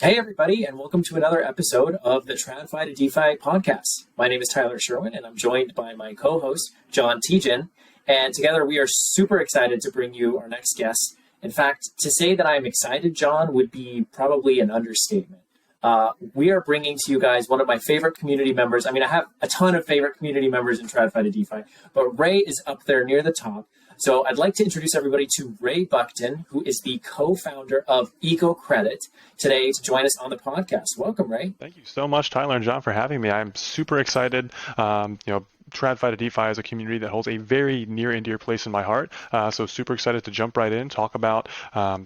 Hey, everybody, and welcome to another episode of the TradFi to DeFi podcast. My name is Tyler Sherwin, and I'm joined by my co-host, John Tejan. And together we are super excited to bring you our next guest. In fact, to say that I'm excited, John, would be probably an understatement. We are bringing to you guys one of my favorite community members. I mean, I have a ton of favorite community members in TradFi to DeFi, but Ray is up there near the top. So I'd like to introduce everybody to Ray Buckton, who is the co-founder of EcoCredit, today to join us on the podcast. Welcome, Ray. Thank you so much, Tyler and John, for having me. I'm super excited. TradFi to DeFi is a community that holds a very near and dear place in my heart. So super excited to jump right in, talk about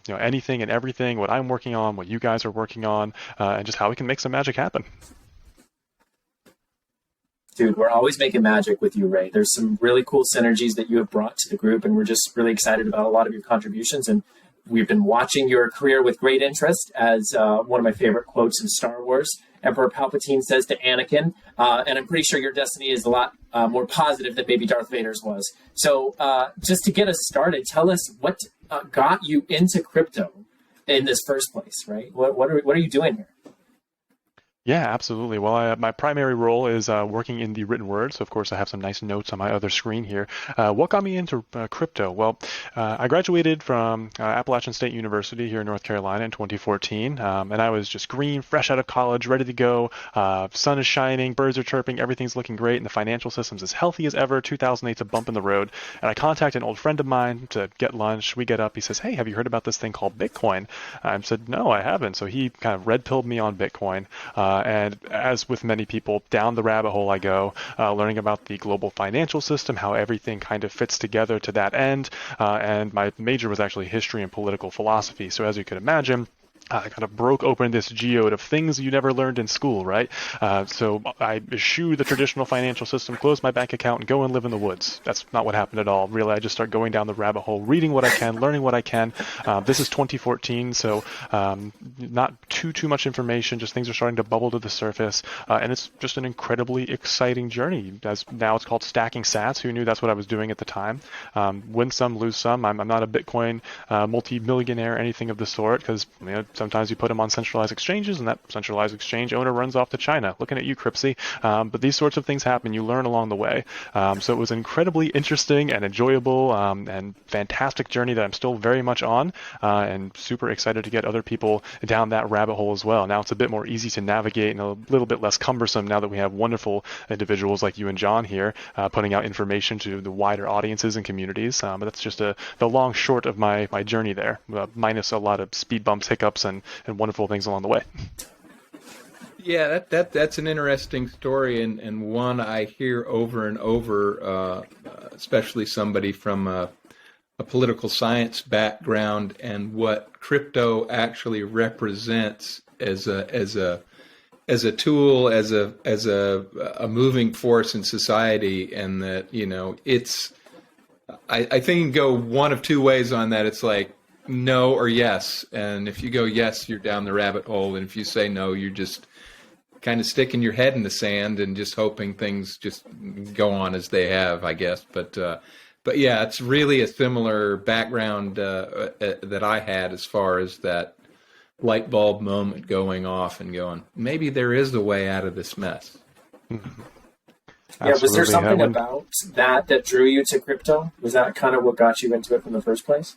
anything and everything, what I'm working on, what you guys are working on, and just how we can make some magic happen. Dude, we're always making magic with you, Ray. There's some really cool synergies that you have brought to the group, and we're just really excited about a lot of your contributions. And we've been watching your career with great interest, as one of my favorite quotes in Star Wars, Emperor Palpatine says to Anakin, and I'm pretty sure your destiny is a lot more positive than maybe Darth Vader's was. So just to get us started, tell us what got you into crypto in this first place, right? What are you doing here? Yeah, absolutely. Well, my primary role is working in the written word. So, of course, I have some nice notes on my other screen here. What got me into crypto? Well, I graduated from Appalachian State University here in North Carolina in 2014. And I was just green, fresh out of college, ready to go. Sun is shining, birds are chirping, everything's looking great, and the financial system's as healthy as ever. 2008's a bump in the road. And I contact an old friend of mine to get lunch. We get up. He says, "Hey, have you heard about this thing called Bitcoin?" I said, "No, I haven't." So he kind of red-pilled me on Bitcoin. And as with many people, down the rabbit hole I go, learning about the global financial system, how everything kind of fits together to that end. And my major was actually history and political philosophy. So as you could imagine, I kind of broke open this geode of things you never learned in school, right? So I eschew the traditional financial system, close my bank account, and go and live in the woods. That's not what happened at all. Really, I just start going down the rabbit hole, reading what I can, learning what I can. This is 2014, so not too much information, just things are starting to bubble to the surface. And it's just an incredibly exciting journey. As now it's called stacking sats. Who knew that's what I was doing at the time? Win some, lose some. I'm not a Bitcoin multi-millionaire, anything of the sort, because sometimes you put them on centralized exchanges, and that centralized exchange owner runs off to China. Looking at you, Cripsy. But these sorts of things happen. You learn along the way. So it was an incredibly interesting and enjoyable and fantastic journey that I'm still very much on, and super excited to get other people down that rabbit hole as well. Now it's a bit more easy to navigate and a little bit less cumbersome now that we have wonderful individuals like you and John here putting out information to the wider audiences and communities. But that's just the long short of my journey there, minus a lot of speed bumps, hiccups, and wonderful things along the way. Yeah, that's an interesting story, and one I hear over and over, especially somebody from a political science background, and what crypto actually represents as a tool, as a moving force in society, and that it's. I think you can go one of two ways on that. It's like no or yes, and if you go yes, you're down the rabbit hole, and if you say no, you're just kind of sticking your head in the sand and just hoping things just go on as they have, I guess. But yeah, it's really a similar background that I had as far as that light bulb moment going off and going, maybe there is a way out of this mess. Mm-hmm. Yeah, was there something about that drew you to crypto? Was that kind of what got you into it in the first place?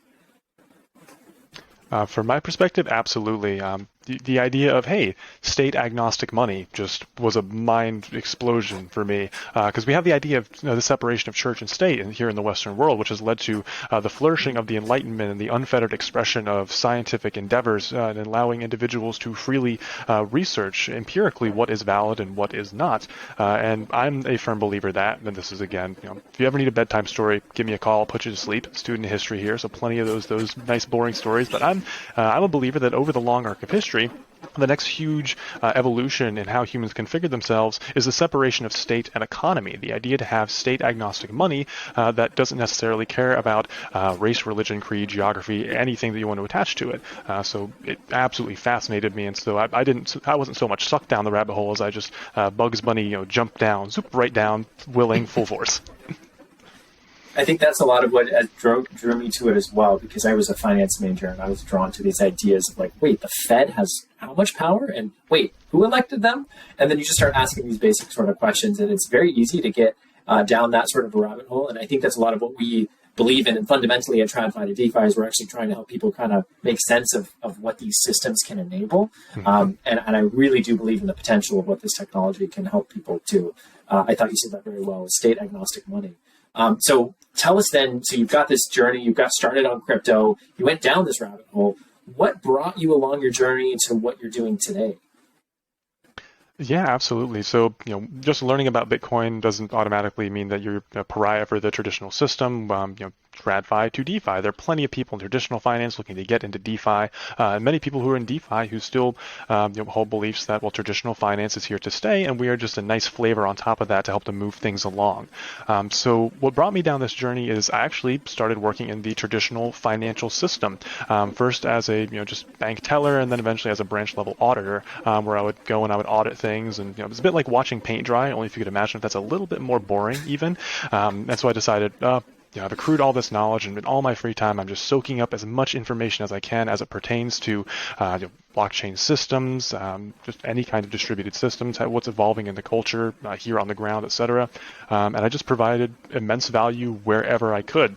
From my perspective, absolutely. The idea of, hey, state agnostic money just was a mind explosion for me, because we have the idea of the separation of church and state here in the Western world, which has led to the flourishing of the Enlightenment and the unfettered expression of scientific endeavors, and allowing individuals to freely research empirically what is valid and what is not. And I'm a firm believer that, and this is again, if you ever need a bedtime story, give me a call, I'll put you to sleep. Student history here, so plenty of those nice boring stories. But I'm a believer that over the long arc of history, the next huge evolution in how humans configure themselves is the separation of state and economy. The idea to have state-agnostic money that doesn't necessarily care about race, religion, creed, geography, anything that you want to attach to it. So it absolutely fascinated me, and so I wasn't so much sucked down the rabbit hole as I just Bugs Bunny, jumped down, zoop right down, willing, full force. I think that's a lot of what drew me to it as well, because I was a finance major and I was drawn to these ideas of like, wait, the Fed has how much power? And wait, who elected them? And then you just start asking these basic sort of questions, and it's very easy to get down that sort of a rabbit hole. And I think that's a lot of what we believe in. And fundamentally at TradFi to DeFi is we're actually trying to help people kind of make sense of what these systems can enable. And I really do believe in the potential of what this technology can help people do. I thought you said that very well, state agnostic money. So tell us then, so you've got this journey, you got started on crypto, you went down this rabbit hole. What brought you along your journey to what you're doing today? Yeah, absolutely. So, just learning about Bitcoin doesn't automatically mean that you're a pariah for the traditional system. TradFi to DeFi. There are plenty of people in traditional finance looking to get into DeFi, and many people who are in DeFi who still hold beliefs that, well, traditional finance is here to stay, and we are just a nice flavor on top of that to help to move things along. So what brought me down this journey is I actually started working in the traditional financial system, first as a just bank teller, and then eventually as a branch level auditor, where I would go and I would audit things, and it was a bit like watching paint dry, only if you could imagine if that's a little bit more boring even. And so I decided, I've accrued all this knowledge, and in all my free time, I'm just soaking up as much information as I can as it pertains to blockchain systems, just any kind of distributed systems, what's evolving in the culture here on the ground, etc. And I just provided immense value wherever I could.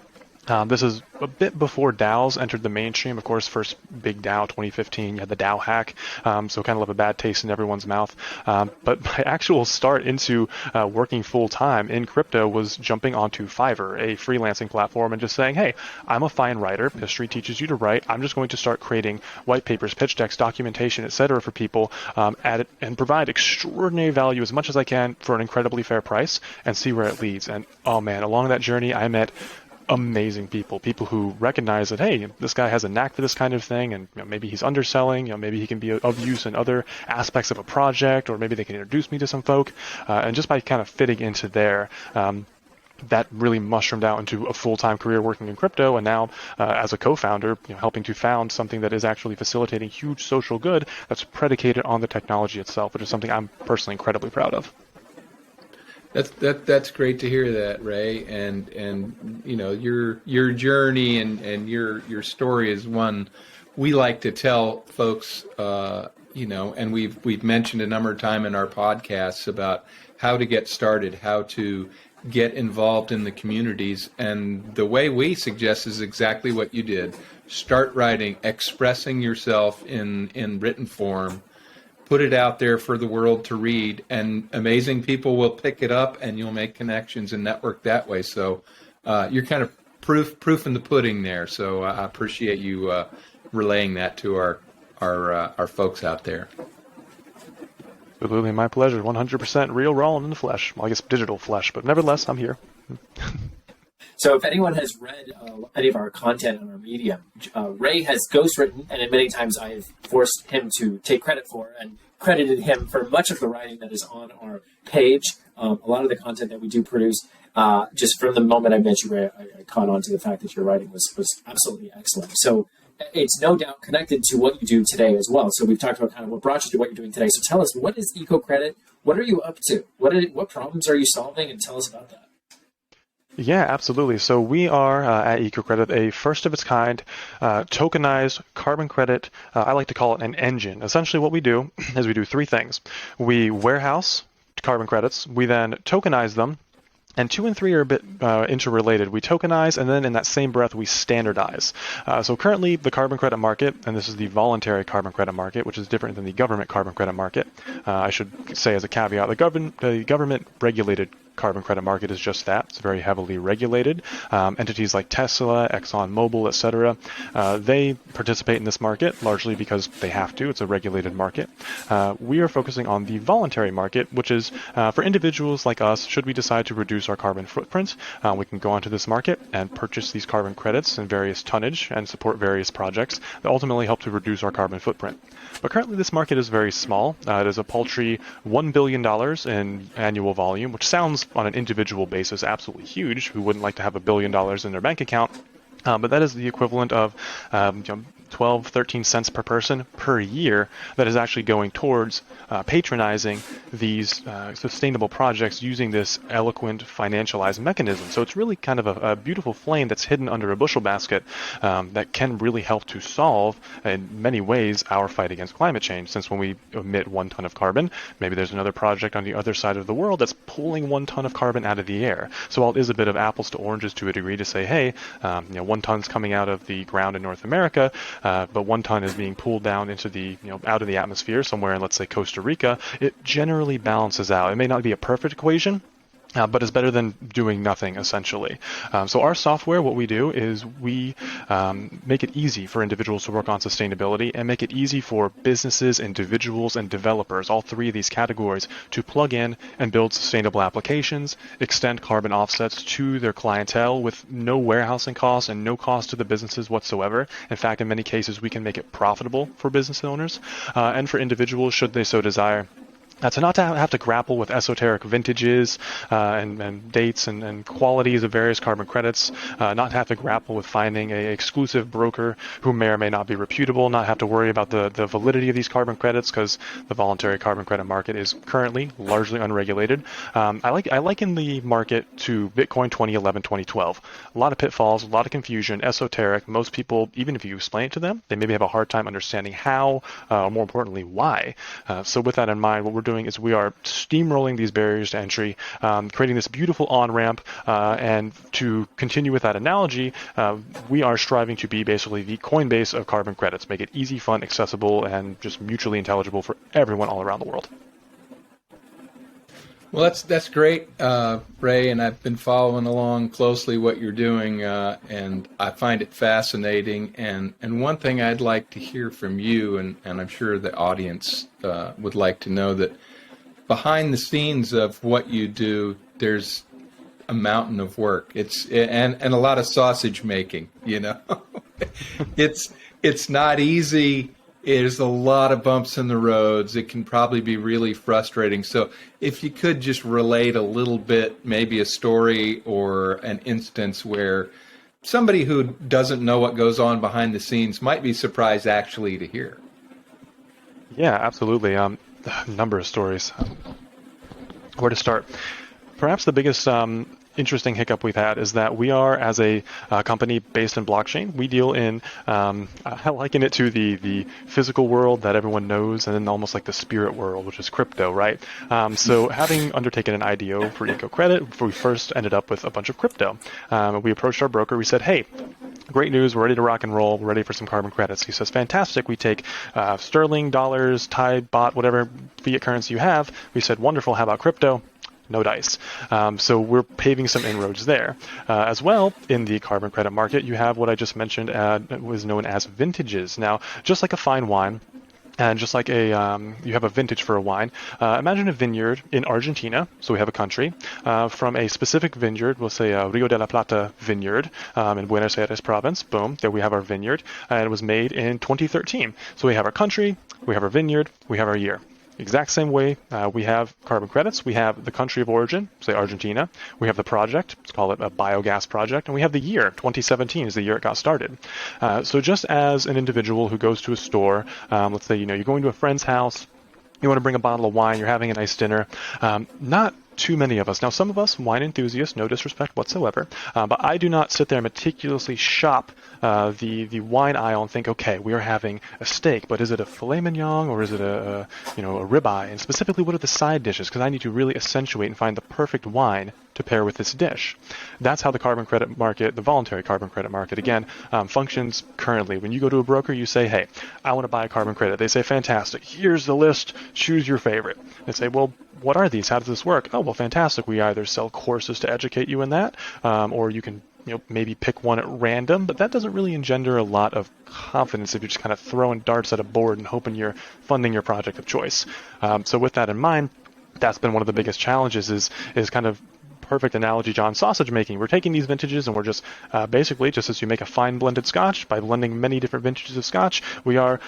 This is a bit before DAOs entered the mainstream. Of course, first big DAO 2015, you had the DAO hack, so kind of left a bad taste in everyone's mouth. But my actual start into working full-time in crypto was jumping onto Fiverr, a freelancing platform, and just saying, hey, I'm a fine writer. History teaches you to write. I'm just going to start creating white papers, pitch decks, documentation, etc. for people, and provide extraordinary value as much as I can for an incredibly fair price and see where it leads. And, oh man, along that journey, I met amazing people who recognize that, hey, this guy has a knack for this kind of thing, and maybe he's underselling, maybe he can be of use in other aspects of a project, or maybe they can introduce me to some folk, and just by kind of fitting into there, that really mushroomed out into a full-time career working in crypto, and now as a co-founder, helping to found something that is actually facilitating huge social good that's predicated on the technology itself, which is something I'm personally incredibly proud of. That's great to hear that, Ray, and your journey and your story is one we like to tell folks, and we've mentioned a number of times in our podcasts about how to get started, how to get involved in the communities, and the way we suggest is exactly what you did. Start writing, expressing yourself in written form. Put it out there for the world to read, and amazing people will pick it up, and you'll make connections and network that way. So you're kind of proof in the pudding there. So I appreciate you relaying that to our folks out there. Absolutely, my pleasure. 100% real, raw, and in the flesh. Well, I guess digital flesh, but nevertheless, I'm here. So if anyone has read any of our content on our Medium, Ray has ghostwritten, and many times I have forced him to take credit for, and credited him for much of the writing that is on our page. A lot of the content that we do produce, just from the moment I met you, Ray, I caught on to the fact that your writing was absolutely excellent. So it's no doubt connected to what you do today as well. So we've talked about kind of what brought you to what you're doing today. So tell us, what is EcoCredit? What are you up to? What problems are you solving? And tell us about that. Yeah, absolutely. So we are at EcoCredit a first-of-its-kind tokenized carbon credit. I like to call it an engine. Essentially what we do is we do three things. We warehouse carbon credits. We then tokenize them. And 2 and 3 are a bit interrelated. We tokenize, and then in that same breath, we standardize. So currently, the carbon credit market, and this is the voluntary carbon credit market, which is different than the government carbon credit market. I should say as a caveat, the government-regulated carbon credit market is just that. It's very heavily regulated. Entities like Tesla, ExxonMobil, etc., they participate in this market largely because they have to. It's a regulated market. We are focusing on the voluntary market, which is for individuals like us, should we decide to reduce our carbon footprint, we can go onto this market and purchase these carbon credits in various tonnage and support various projects that ultimately help to reduce our carbon footprint. But currently this market is very small. It is a paltry $1 billion in annual volume, which sounds on an individual basis absolutely huge. Who wouldn't like to have $1 billion in their bank account? But that is the equivalent of 12, 13 cents per person per year that is actually going towards patronizing these sustainable projects using this eloquent financialized mechanism. So it's really kind of a beautiful flame that's hidden under a bushel basket that can really help to solve, in many ways, our fight against climate change. Since when we emit 1 ton of carbon, maybe there's another project on the other side of the world that's pulling 1 ton of carbon out of the air. So while it is a bit of apples to oranges to a degree to say, hey, 1 ton's coming out of the ground in North America, but 1 ton is being pulled down into the, out of the atmosphere somewhere in, let's say, Costa Rica, it generally balances out. It may not be a perfect equation, but it's better than doing nothing, essentially. So our software, what we do is we make it easy for individuals to work on sustainability and make it easy for businesses, individuals, and developers, all three of these categories, to plug in and build sustainable applications, extend carbon offsets to their clientele with no warehousing costs and no cost to the businesses whatsoever. In fact, in many cases, we can make it profitable for business owners and for individuals, should they so desire. To not to have to grapple with esoteric vintages and dates and qualities of various carbon credits, not have to grapple with finding an exclusive broker who may or may not be reputable, not have to worry about the validity of these carbon credits because the voluntary carbon credit market is currently largely unregulated. I liken the market to Bitcoin 2011, 2012. A lot of pitfalls, a lot of confusion, esoteric. Most people, even if you explain it to them, they maybe have a hard time understanding how, or more importantly, why. So with that in mind, what we're doing is we are steamrolling these barriers to entry, creating this beautiful on-ramp, and to continue with that analogy, we are striving to be basically the Coinbase of carbon credits, make it easy, fun, accessible, and just mutually intelligible for everyone all around the world. Well, that's great, Ray, and I've been following along closely what you're doing, and I find it fascinating. And one thing I'd like to hear from you, and I'm sure the audience would like to know, that behind the scenes of what you do, there's a mountain of work. And a lot of sausage making. It's not easy. There's a lot of bumps in the roads. It can probably be really frustrating. So if you could just relate a little bit, maybe a story or an instance where somebody who doesn't know what goes on behind the scenes might be surprised actually to hear. Yeah, absolutely. A number of stories. Where to start? Perhaps the biggest interesting hiccup we've had is that we are, as a company based in blockchain, we deal in, I liken it to the physical world that everyone knows, and then almost like the spirit world, which is crypto, right? So having undertaken an IDO for EcoCredit, we first ended up with a bunch of crypto. We approached our broker. We said, hey, great news, we're ready to rock and roll, we're ready for some carbon credits. He says, fantastic, we take sterling, dollars, Tide, bot, whatever fiat currency you have. We said, wonderful, how about crypto? No dice. So we're paving some inroads there. As well, in the carbon credit market, you have what I just mentioned was known as vintages. Now, just like a fine wine, and just like you have a vintage for a wine, imagine a vineyard in Argentina, so we have a country, from a specific vineyard, we'll say Rio de la Plata vineyard in Buenos Aires province, boom, there we have our vineyard, and it was made in 2013. So we have our country, we have our vineyard, we have our year. Exact same way we have carbon credits. We have the country of origin, say Argentina. We have the project, let's call it a biogas project. And we have the year, 2017 is the year it got started. So just as an individual who goes to a store, let's say, you're going to a friend's house, you want to bring a bottle of wine, you're having a nice dinner, not too many of us. Now, some of us, wine enthusiasts, no disrespect whatsoever, but I do not sit there and meticulously shop the wine aisle and think, okay, we are having a steak, but is it a filet mignon or is it a ribeye? And specifically, what are the side dishes? Because I need to really accentuate and find the perfect wine to pair with this dish. That's how the carbon credit market, the voluntary carbon credit market, again, functions currently. When you go to a broker, you say, hey, I want to buy a carbon credit. They say, fantastic. Here's the list. Choose your favorite. They say, well, what are these? How does this work? Oh, well, fantastic. We either sell courses to educate you in that, or you can maybe pick one at random, but that doesn't really engender a lot of confidence if you're just kind of throwing darts at a board and hoping you're funding your project of choice. So with that in mind, that's been one of the biggest challenges is kind of perfect analogy, John, sausage making. We're taking these vintages and we're just basically, just as you make a fine blended scotch, by blending many different vintages of scotch, we are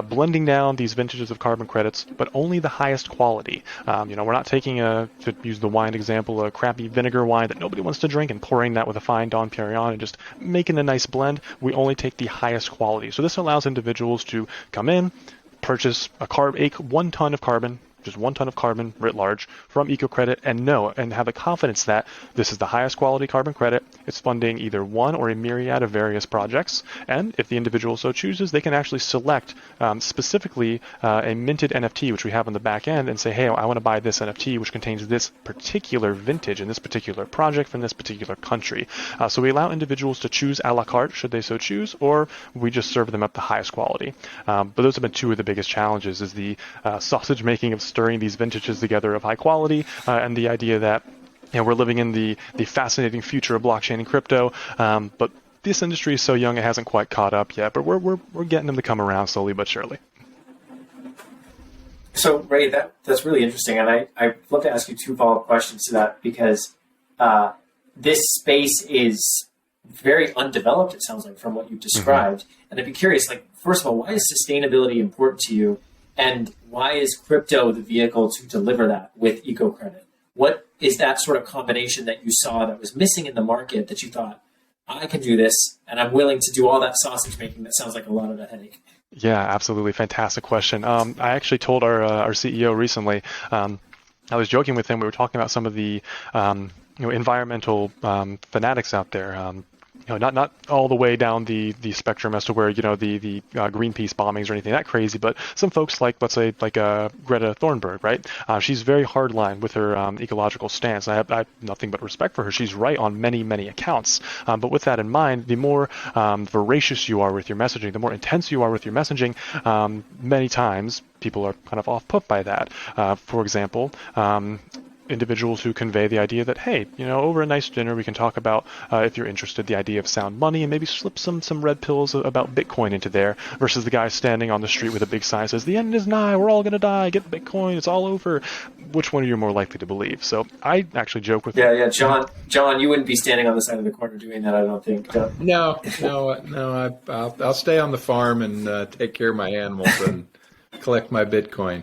blending down these vintages of carbon credits, but only the highest quality. We're not taking, to use the wine example, a crappy vinegar wine that nobody wants to drink and pouring that with a fine Dom Perignon and just making a nice blend. We only take the highest quality. So this allows individuals to come in, purchase 1 ton of carbon, just 1 ton of carbon writ large from EcoCredit, and have the confidence that this is the highest quality carbon credit. It's funding either one or a myriad of various projects. And if the individual so chooses, they can actually select specifically a minted NFT, which we have on the back end, and say, hey, I want to buy this NFT, which contains this particular vintage and this particular project from this particular country. So we allow individuals to choose a la carte, should they so choose, or we just serve them at the highest quality. But those have been two of the biggest challenges, is the sausage making of stirring these vintages together of high quality, and the idea that we're living in the fascinating future of blockchain and crypto, but this industry is so young it hasn't quite caught up yet. But we're getting them to come around slowly but surely. So Ray, that's really interesting, and I'd love to ask you 2 follow-up questions to that, because this space is very undeveloped, it sounds like, from what you've described. And I'd be curious, first of all, why is sustainability important to you? And why is crypto the vehicle to deliver that with EcoCredit? What is that sort of combination that you saw that was missing in the market that you thought, I can do this, and I'm willing to do all that sausage making? That sounds like a lot of a headache. Yeah, absolutely. Fantastic question. I actually told our CEO recently, I was joking with him, we were talking about some of the environmental fanatics out there. Not all the way down the spectrum as to where, the Greenpeace bombings or anything that crazy, but some folks let's say Greta Thunberg, right? She's very hardline with her ecological stance. I have nothing but respect for her. She's right on many, many accounts. But with that in mind, the more voracious you are with your messaging, the more intense you are with your messaging, many times people are kind of off-put by that. For example, individuals who convey the idea that, hey, over a nice dinner, we can talk about, if you're interested, the idea of sound money, and maybe slip some red pills about Bitcoin into there, versus the guy standing on the street with a big sign that says, the end is nigh, we're all going to die, get Bitcoin, it's all over. Which one are you more likely to believe? So I actually joke with Yeah, John, you wouldn't be standing on the side of the corner doing that, I don't think. No, I'll stay on the farm and take care of my animals and collect my Bitcoin.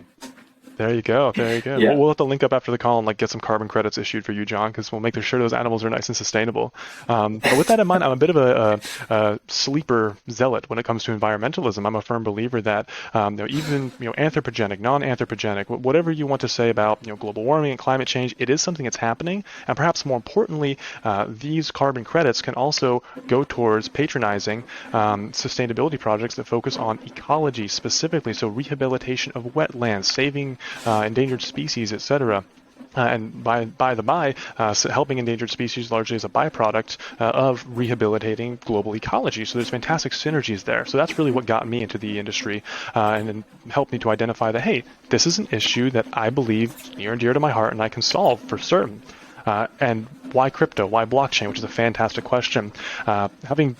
There you go. Yeah. We'll have to link up after the call and get some carbon credits issued for you, John, because we'll make sure those animals are nice and sustainable. But with that in mind, I'm a bit of a sleeper zealot when it comes to environmentalism. I'm a firm believer that even anthropogenic, non-anthropogenic, whatever you want to say about global warming and climate change, it is something that's happening. And perhaps more importantly, these carbon credits can also go towards patronizing sustainability projects that focus on ecology specifically, so rehabilitation of wetlands, saving endangered species, etc. And helping endangered species largely as a byproduct of rehabilitating global ecology. So there's fantastic synergies there. So that's really what got me into the industry and then helped me to identify that, hey, this is an issue that I believe near and dear to my heart and I can solve for certain. And why crypto? Why blockchain? Which is a fantastic question. Having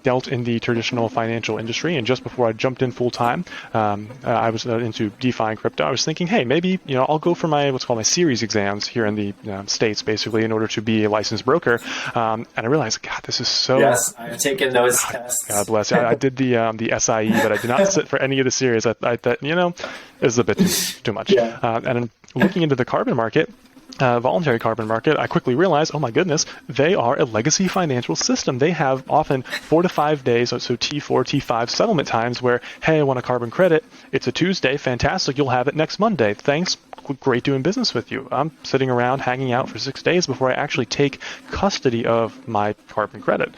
dealt in the traditional financial industry, and just before I jumped in full time, I was into DeFi and crypto. I was thinking, hey, maybe I'll go for what's called my series exams here in the States, basically, in order to be a licensed broker. And I realized, God, this is so. Yes, I've taken those tests. God bless you. I did the SIE, but I did not sit for any of the series. I thought it was a bit too much. Yeah. And looking into the carbon market. Voluntary carbon market, I quickly realized, oh my goodness, they are a legacy financial system. They have often 4 to 5 days, so T4, T5 settlement times where, hey, I want a carbon credit. It's a Tuesday, fantastic, you'll have it next Monday. Thanks, great doing business with you. I'm sitting around hanging out for 6 days before I actually take custody of my carbon credit.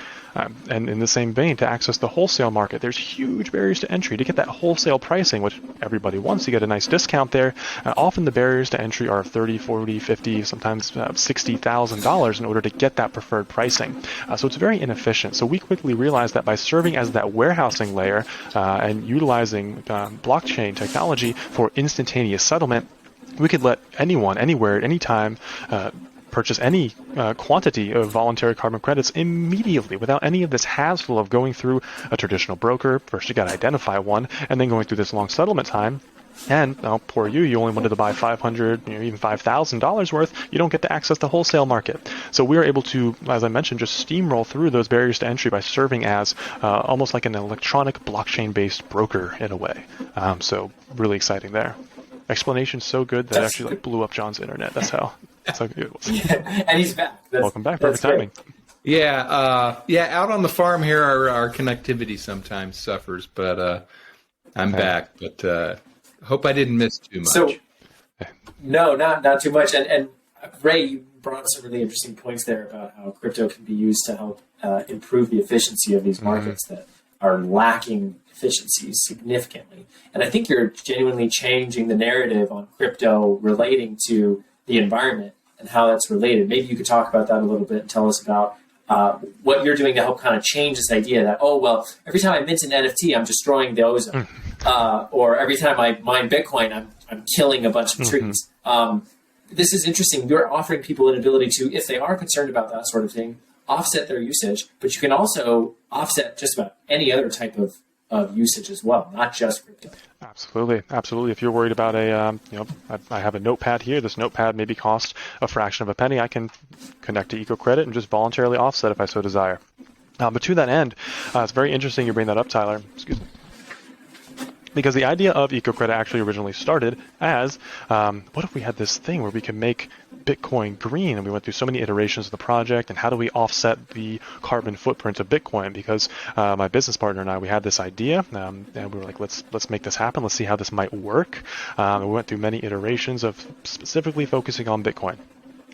And in the same vein, to access the wholesale market, there's huge barriers to entry. To get that wholesale pricing, which everybody wants, you get a nice discount there. Often the barriers to entry are $30, $40, $50, sometimes $60,000 in order to get that preferred pricing. So it's very inefficient. So we quickly realized that by serving as that warehousing layer and utilizing blockchain technology for instantaneous settlement, we could let anyone, anywhere, at any time, purchase any quantity of voluntary carbon credits immediately without any of this hassle of going through a traditional broker. First, you got to identify one, and then going through this long settlement time. And poor you only wanted to buy $500, even $5,000 worth. You don't get to access the wholesale market. So we are able to, as I mentioned, just steamroll through those barriers to entry by serving as almost like an electronic blockchain-based broker in a way. So really exciting there. Explanation so good that it actually blew up John's internet. That's how good it was. Yeah, and he's back. Welcome back. Perfect timing. Yeah, out on the farm here, our connectivity sometimes suffers, but I'm back. But hope I didn't miss too much. So, no, not too much. And Ray, you brought up some really interesting points there about how crypto can be used to help improve the efficiency of these markets that are lacking efficiency significantly. And I think you're genuinely changing the narrative on crypto relating to the environment and how that's related. Maybe you could talk about that a little bit and tell us about what you're doing to help kind of change this idea that, every time I mint an NFT, I'm destroying the ozone. Or every time I mine Bitcoin, I'm killing a bunch of trees. This is interesting. You're offering people an ability to, if they are concerned about that sort of thing, offset their usage, but you can also offset just about any other type of usage as well, not just crypto. Absolutely. If you're worried about I have a notepad here. This notepad maybe cost a fraction of a penny. I can connect to EcoCredit and just voluntarily offset if I so desire. But to that end, it's very interesting you bring that up, Tyler. Excuse me. Because the idea of EcoCredit actually originally started as, what if we had this thing where we could make Bitcoin green? And we went through so many iterations of the project, and how do we offset the carbon footprint of Bitcoin? Because my business partner and I, we had this idea, and we were like, let's make this happen. Let's see how this might work. We went through many iterations of specifically focusing on Bitcoin.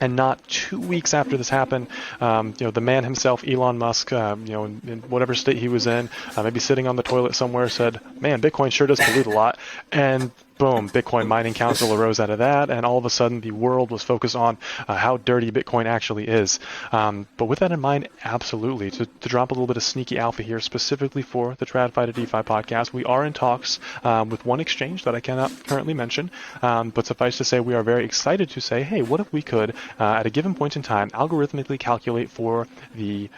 And not 2 weeks after this happened, the man himself, Elon Musk, in whatever state he was in, maybe sitting on the toilet somewhere, said, "Man, Bitcoin sure does pollute a lot." And boom, Bitcoin Mining Council arose out of that, and all of a sudden the world was focused on how dirty Bitcoin actually is. But with that in mind, absolutely, to drop a little bit of sneaky alpha here, specifically for the TradFi to DeFi podcast, we are in talks with one exchange that I cannot currently mention, but suffice to say, we are very excited to say, hey, what if we could, at a given point in time, algorithmically calculate for the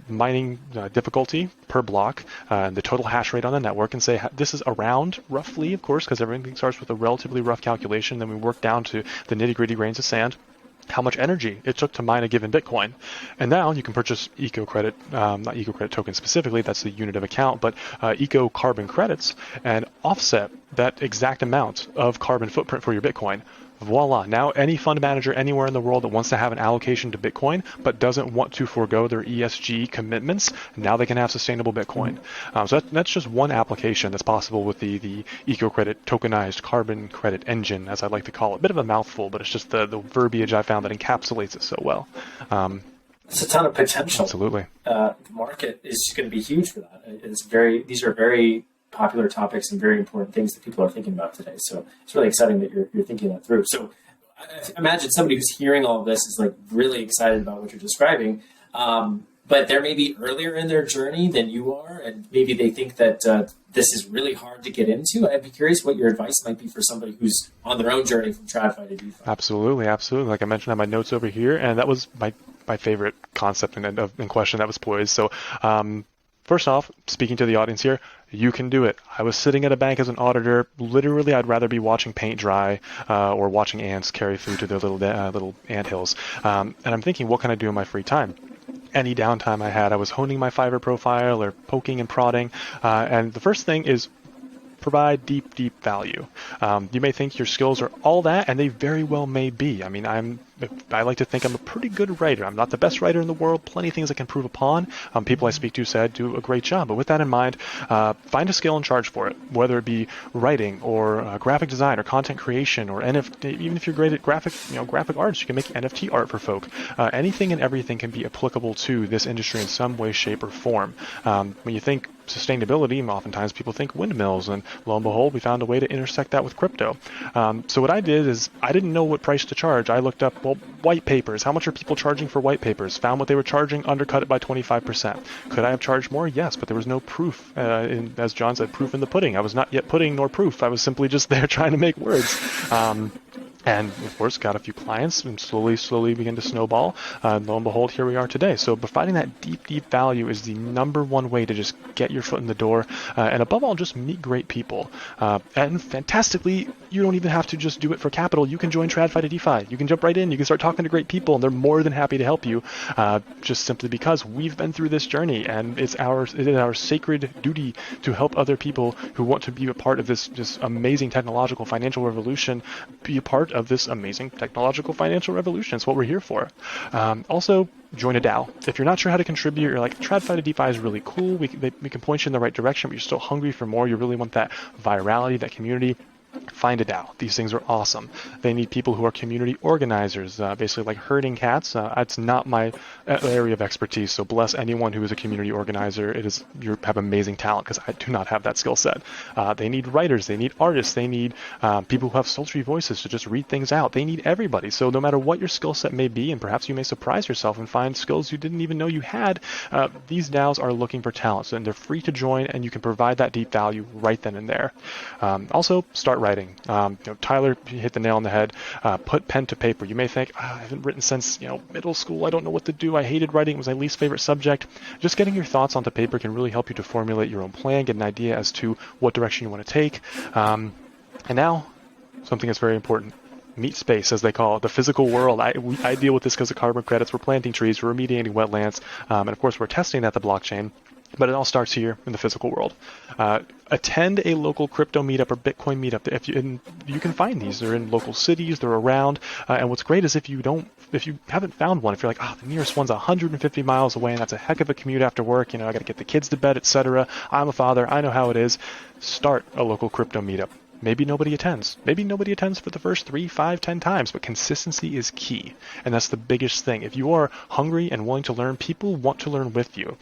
mining difficulty per block, the total hash rate on the network, and say this is around, roughly, of course, because everything starts with a relatively rough calculation, then we work down to the nitty-gritty grains of sand, how much energy it took to mine a given Bitcoin. And now you can purchase EcoCredit, not EcoCredit token specifically, that's the unit of account, but Eco carbon credits, and offset that exact amount of carbon footprint for your Bitcoin. Voila. Now any fund manager anywhere in the world that wants to have an allocation to Bitcoin but doesn't want to forego their ESG commitments, now they can have sustainable Bitcoin. So that's just one application that's possible with the EcoCredit tokenized carbon credit engine, as I like to call it. Bit of a mouthful, but it's just the verbiage I found that encapsulates it so well. It's a ton of potential. Absolutely. The market is going to be huge for that. These are very popular topics and very important things that people are thinking about today. So it's really exciting that you're thinking that through. So I imagine somebody who's hearing all of this is like really excited about what you're describing, but they're maybe earlier in their journey than you are, and maybe they think that this is really hard to get into. I'd be curious what your advice might be for somebody who's on their own journey from TradFi to DeFi. Absolutely. Like I mentioned, I have my notes over here, and that was my favorite concept in question that was poised. So first off, speaking to the audience here, you can do it. I was sitting at a bank as an auditor. Literally, I'd rather be watching paint dry or watching ants carry food to their little ant hills. And I'm thinking, what can I do in my free time? Any downtime I had, I was honing my Fiverr profile or poking and prodding. And the first thing is provide deep value. You may think your skills are all that, and they very well may be. I mean, I like to think I'm a pretty good writer. I'm not the best writer in the world. Plenty of things I can improve upon. People I speak to said do a great job. But with that in mind, find a skill and charge for it, whether it be writing or graphic design or content creation or NFT. Even if you're great at graphic arts, you can make NFT art for folk. Anything and everything can be applicable to this industry in some way, shape, or form. When you think sustainability, oftentimes people think windmills, and lo and behold, we found a way to intersect that with crypto. So what I did is I didn't know what price to charge. I looked up, white papers. How much are people charging for white papers? Found what they were charging, undercut it by 25%. Could I have charged more? Yes, but there was no proof. As John said, proof in the pudding. I was not yet pudding nor proof. I was simply just there trying to make words. And of course, got a few clients and slowly begin to snowball. Lo and behold, here we are today. So providing that deep value is the number one way to just get your foot in the door. And above all, just meet great people. And fantastically, you don't even have to just do it for capital. You can join TradFi to DeFi. You can jump right in. You can start talking to great people, and they're more than happy to help you. Just simply because we've been through this journey, and it is our sacred duty to help other people who want to be a part of this amazing technological financial revolution, be a part of this amazing technological financial revolution. It's what we're here for. Also, join a DAO. If you're not sure how to contribute, you're like, TradFi to DeFi is really cool. We can point you in the right direction, but you're still hungry for more. You really want that virality, that community. Find a DAO. These things are awesome. They need people who are community organizers, basically like herding cats. It's not my area of expertise, so bless anyone who is a community organizer. You have amazing talent, because I do not have that skill set. They need writers, they need artists, they need people who have sultry voices to just read things out. They need everybody. So no matter what your skill set may be, and perhaps you may surprise yourself and find skills you didn't even know you had, these DAOs are looking for talent, and they're free to join, and you can provide that deep value right then and there. Also, start writing. Tyler hit the nail on the head. Put pen to paper. You may think, I haven't written since middle school. I don't know what to do. I hated writing. It was my least favorite subject. Just getting your thoughts onto paper can really help you to formulate your own plan, get an idea as to what direction you want to take. And now, something that's very important. Meat space, as they call it, the physical world. I deal with this because of carbon credits. We're planting trees, we're remediating wetlands, and of course we're testing at the blockchain. But it all starts here in the physical world. Attend a local crypto meetup or Bitcoin meetup. You can find these. They're in local cities. They're around. And what's great is if you haven't found one, if you're like, the nearest one's 150 miles away, and that's a heck of a commute after work. I got to get the kids to bed, etc. I'm a father. I know how it is. Start a local crypto meetup. Maybe nobody attends. Maybe nobody attends for the first 3, 5, 10 times, but consistency is key. And that's the biggest thing. If you are hungry and willing to learn, people want to learn with you.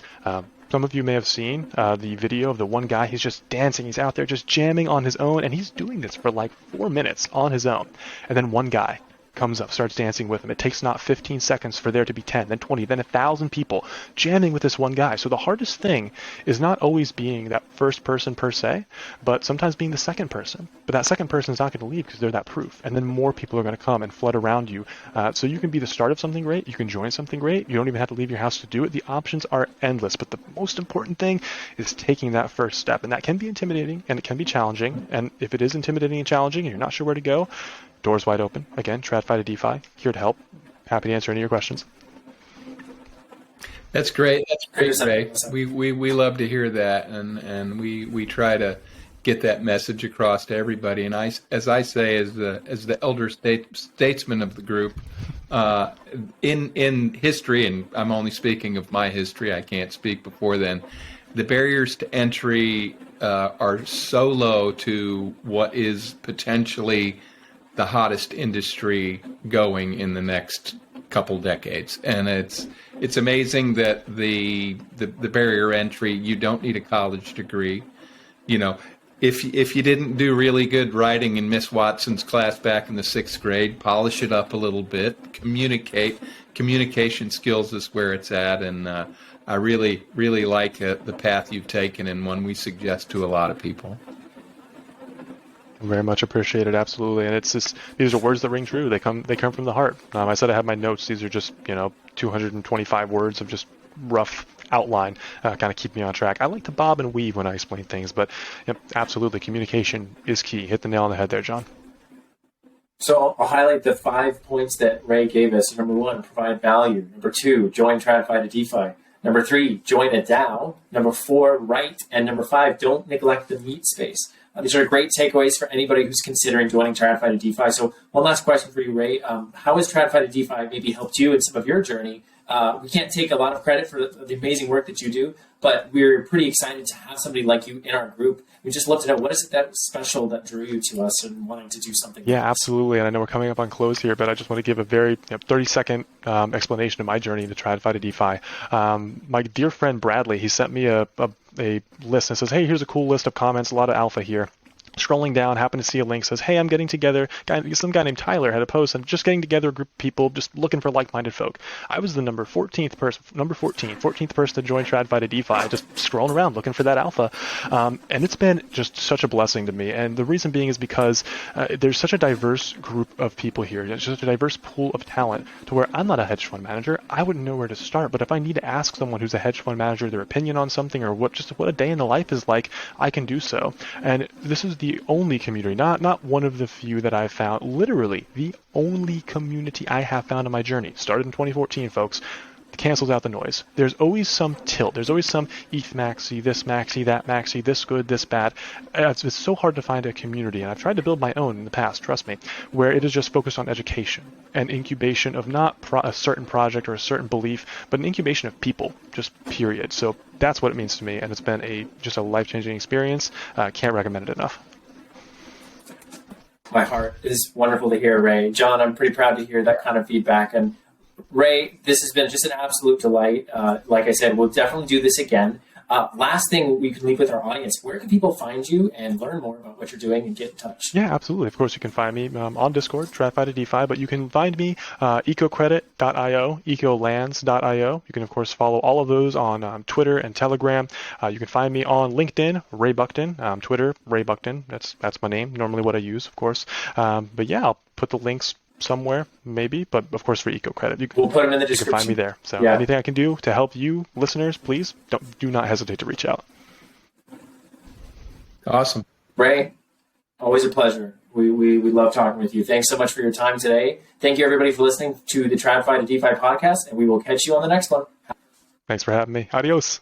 Some of you may have seen the video of the one guy. He's just dancing. He's out there just jamming on his own, and he's doing this for like 4 minutes on his own. And then one guy comes up, starts dancing with him. It takes not 15 seconds for there to be 10, then 20, then 1,000 people jamming with this one guy. So the hardest thing is not always being that first person per se, but sometimes being the second person. But that second person is not going to leave because they're that proof. And then more people are going to come and flood around you. So you can be the start of something great. You can join something great. You don't even have to leave your house to do it. The options are endless. But the most important thing is taking that first step. And that can be intimidating and it can be challenging. And if it is intimidating and challenging and you're not sure where to go, doors wide open. Again, TradFi to DeFi, here to help. Happy to answer any of your questions. That's great. That's great, Ray. We love to hear that, and we try to get that message across to everybody. And as I say, as the elder statesman of the group, in history, and I'm only speaking of my history. I can't speak before then. The barriers to entry are so low to what is potentially the hottest industry going in the next couple decades. And it's amazing that the barrier entry, you don't need a college degree. If you didn't do really good writing in Miss Watson's class back in the 6th grade, polish it up a little bit, communication skills is where it's at. And I really, really like the path you've taken, and one we suggest to a lot of people. Very much appreciated, absolutely. And it's just, these are words that ring true. They come from the heart. I said I have my notes. These are just 225 words of just rough outline, kind of keep me on track. I like to bob and weave when I explain things, but absolutely, communication is key. Hit the nail on the head there, John. So I'll highlight the 5 points that Ray gave us. Number 1, provide value. Number 2, join TradFi to DeFi. Number 3, join a DAO. Number 4, write. And number 5, don't neglect the meat space. These are great takeaways for anybody who's considering joining TradFi to DeFi. So one last question for you, Ray. How has TradFi to DeFi maybe helped you in some of your journey? We can't take a lot of credit for the amazing work that you do, but we're pretty excited to have somebody like you in our group. We just love to know, what is it that special that drew you to us and wanting to do something? Yeah, absolutely. And I know we're coming up on close here, but I just want to give a very 30-second explanation of my journey to TradFi to DeFi. My dear friend Bradley, he sent me a list and says, hey, here's a cool list of comments, a lot of alpha here. scrolling down, happened to see a link, says, hey, I'm getting together. Some guy named Tyler had a post. I'm just getting together a group of people, just looking for like-minded folk. I was the 14th person to join TradFi to DeFi, just scrolling around looking for that alpha. And it's been just such a blessing to me. And the reason being is because there's such a diverse group of people here. There's such a diverse pool of talent to where I'm not a hedge fund manager. I wouldn't know where to start. But if I need to ask someone who's a hedge fund manager their opinion on something or what a day in the life is like, I can do so. And this is the only community, not one of the few that I've found, literally the only community I have found on my journey. Started in 2014, folks. Cancels out the noise. There's always some tilt. There's always some ETH maxi, this maxi, that maxi, this good, this bad. It's so hard to find a community, and I've tried to build my own in the past, trust me, where it is just focused on education and incubation of not a certain project or a certain belief, but an incubation of people, just period. So that's what it means to me, and it's been just a life-changing experience. Can't recommend it enough. My heart is wonderful to hear, Ray. John, I'm pretty proud to hear that kind of feedback. And Ray, this has been just an absolute delight. Like I said, we'll definitely do this again. Last thing we can leave with our audience, where can people find you and learn more about what you're doing and get in touch? Yeah, absolutely. Of course, you can find me on Discord, TradFi to DeFi, but you can find me ecocredit.io, ecolands.io. You can, of course, follow all of those on Twitter and Telegram. You can find me on LinkedIn, Ray Buckton, Twitter, Ray Buckton. That's my name, normally what I use, of course. But yeah, I'll put the links somewhere, maybe, but of course for EcoCredit. We'll put them in the description. You can find me there. So yeah. Anything I can do to help you, listeners, please do not hesitate to reach out. Awesome. Ray, always a pleasure. We love talking with you. Thanks so much for your time today. Thank you, everybody, for listening to the TradFi to DeFi podcast, and we will catch you on the next one. Thanks for having me. Adios.